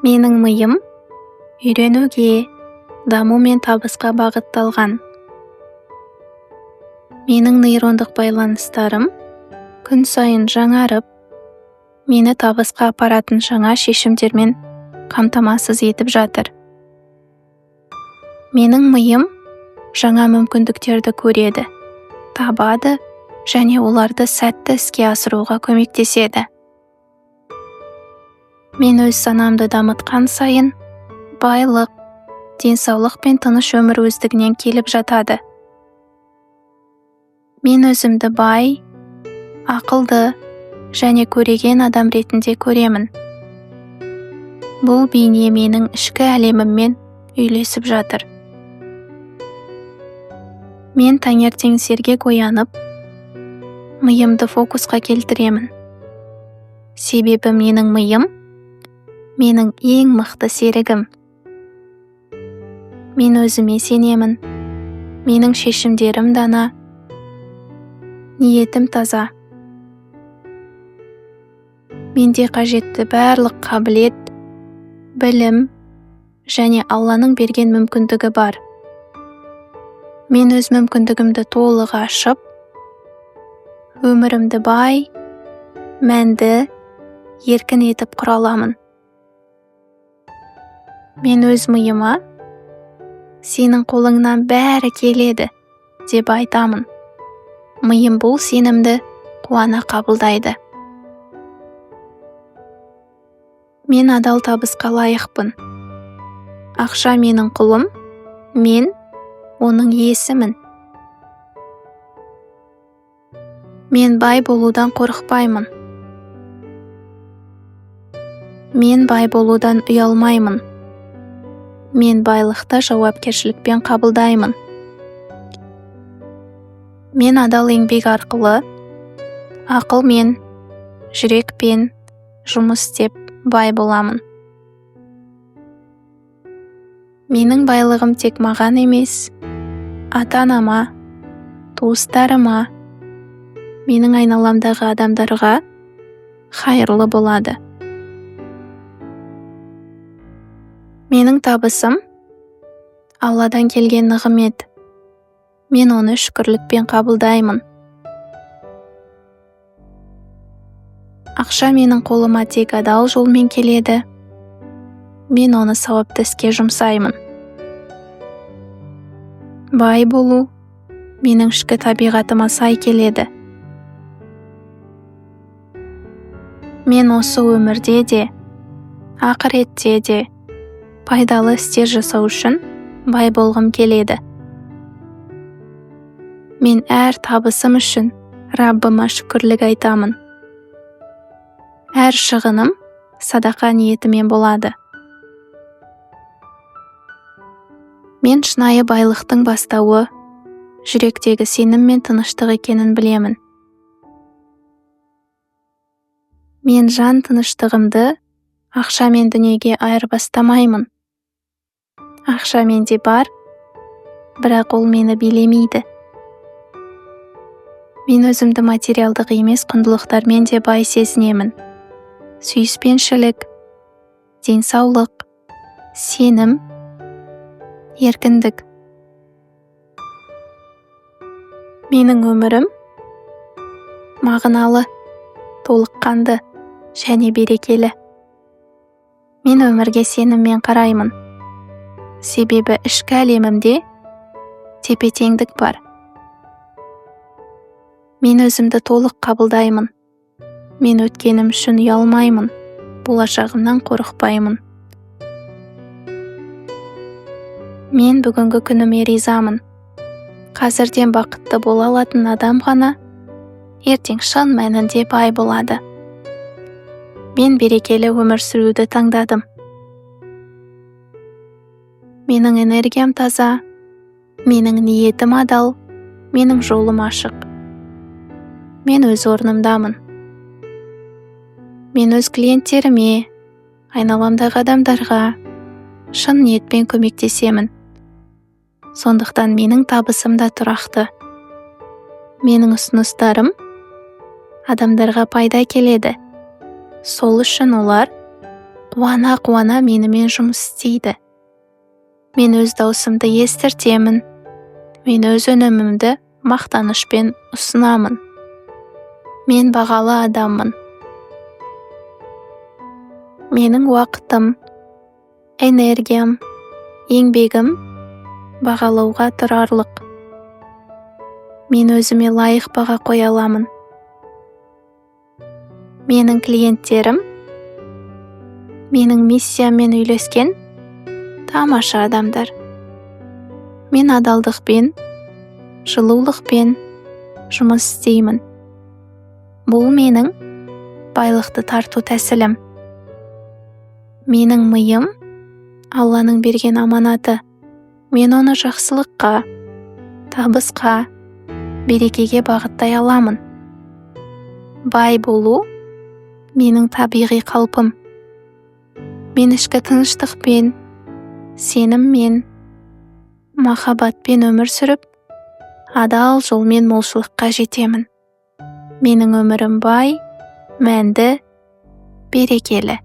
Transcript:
Менің миым үйренуге, даму мен табысқа бағытталған. Менің нейрондық байланыстарым күн сайын жаңарып, мені табысқа апаратын жаңа шешімдермен қамтамасыз етіп жатыр. Менің миым жаңа мүмкіндіктерді көреді, табады және оларды сәтті іске асыруға көмектеседі. Мен өз санамды дамытқан сайын, байлық, денсаулық пен тыныш өмір өздігінен келіп жатады. Мен өзімді бай, ақылды және көреген адам ретінде көремін. Бұл бейне менің ішкі әлеміммен үйлесіп жатыр. Мен таңертең сергек оянып, миымды фокусқа келтіремін. Себебі менің миым менің ең мықты серігім. Мен өзіме сенемін. Менің шешімдерім дана. Ниетім таза. Менде қажетті барлық қабілет, білім және Алланың берген мүмкіндігі бар. Мен өз мүмкіндігімді толық ашып, өмірімді бай, мәнді, еркін етіп құра аламын. Мен өз миыма, сенің қолыңнан бәрі келеді, деп айтамын. Миым бұл сенімді қуана қабылдайды. Мен адал табысқа лайықпын. Ақша менің құлым, мен оның иесімін. Мен бай болудан қорықпаймын. Мен бай болудан ұялмаймын. Мен байлықты жауапкершілікпен қабылдаймын. Мен адал еңбек арқылы, ақылмен, жүрекпен жұмыс істеп бай боламын. Менің байлығым тек маған емес, ата-анама, туыстарыма, менің айналамдағы адамдарға хайырлы болады. Менің табысым Алладан келген нығмет. Мен оны шүкірлікпен қабылдаймын. Ақша менің қолыма тек адал жолмен келеді. Мен оны сауапты іске жұмсаймын. Бай болу менің ішкі табиғатыма сай келеді. Мен осы өмірде де, ақыретте де пайдалы істер жасау үшін бай болғым келеді. Мен әр табысым үшін Раббыма шүкірлік айтамын. Әр шығыным садақа ниетімен болады. Мен шынайы байлықтың бастауы, жүректегі сенім мен тыныштық екенін білемін. Мен жан тыныштығымды ақша мен дүниеге айырбастамаймын. Ақша менде бар, бірақ ол мені билемейді. Мен өзімді материалдық емес құндылықтармен де бай сезінемін. Сүйіспеншілік, денсаулық, сенім, еркіндік. Менің өмірім мағыналы, толыққанды және берекелі. Мен өмірге сеніммен қараймын. Себебі ішкі әлемімде тепе-теңдік бар. Мен өзімді толық қабылдаймын. Мен өткенім үшін ұялмаймын. Болашағымнан қорықпаймын. Мен бүгінгі күніме ризамын. Қазірден бақытты бола алатын адам ғана ертең шын мәнінде бай болады. Мен берекелі өмір сүруді таңдадым. Менің энергиям таза, менің ниетім адал, менің жолым ашық. Мен өз орнымдамын. Мен өз клиенттеріме, айналамдағы адамдарға шын ниетпен көмектесемін. Сондықтан менің табысым да тұрақты. Менің ұсыныстарым адамдарға пайда келеді. Сол үшін олар қуана менімен жұмыс істейді. Мен өз даусымды естіртемін. Мен өз өнімімді мақтанышпен ұсынамын. Мен бағалы адаммын. Менің уақытым, энергиям, еңбегім бағалауға тұрарлық. Мен өзіме лайық баға қоя аламын. Менің клиенттерім менің миссиямен үйлескен тамаша адамдар. Мен адалдықпен, жылулықпен жұмыс істеймін. Бұл менің байлықты тарту тәсілім. Менің миым Алланың берген аманаты. Мен оны жақсылыққа, табысқа, берекеге бағыттай аламын. Бай болу менің табиғи қалпым. Мен ішкі тыныштықпен, сеніммен, махаббатпен өмір сүріп, адал жолмен молшылыққа жетемін. Менің өмірім бай, мәнді, берекелі.